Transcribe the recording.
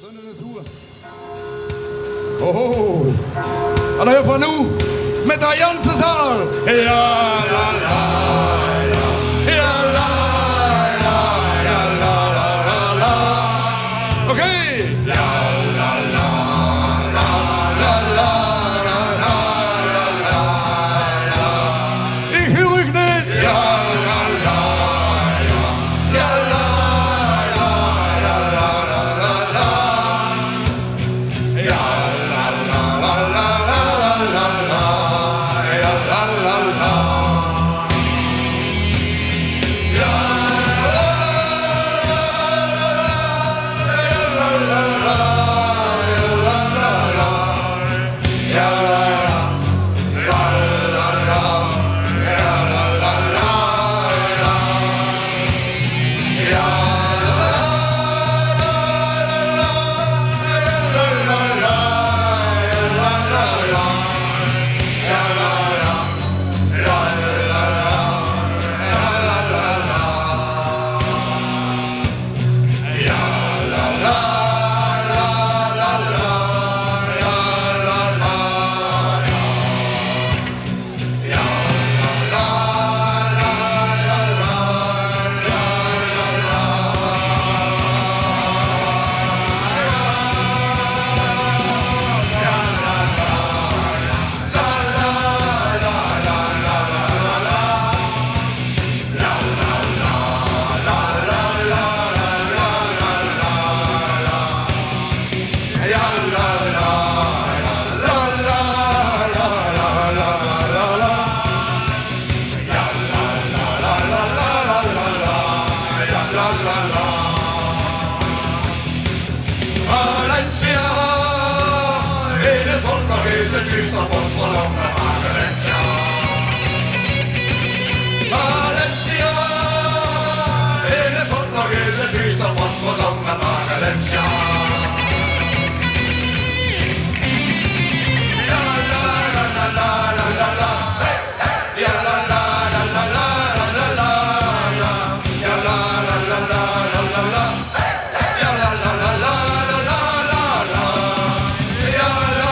Sønnen er sur. Og der er fra nu med Diane Cesar. Ja, la, la, la. Ja, la, la, ja, la, la, la, la. Okay. Ja, la, la, la, la, la, la, la, la, la. Ik huur ik niet. Ja, la, la, ja, ja, la, la, ja, la, la, la, la. Ja, la, la, la, la, la, la, la. Ja, la, la, la. Ja, Valencia, hele folkehuset lyser bort fra landet Valencia. Valencia, hele folkehuset lyser bort fra landet Valencia. Ja, la, la, la, la, la, la, la. Ja, la, la, la, la, la, la, la, la. Ja, la, la, la, la, la, la, la. Ja, la, la, la, la. Ja, la, la.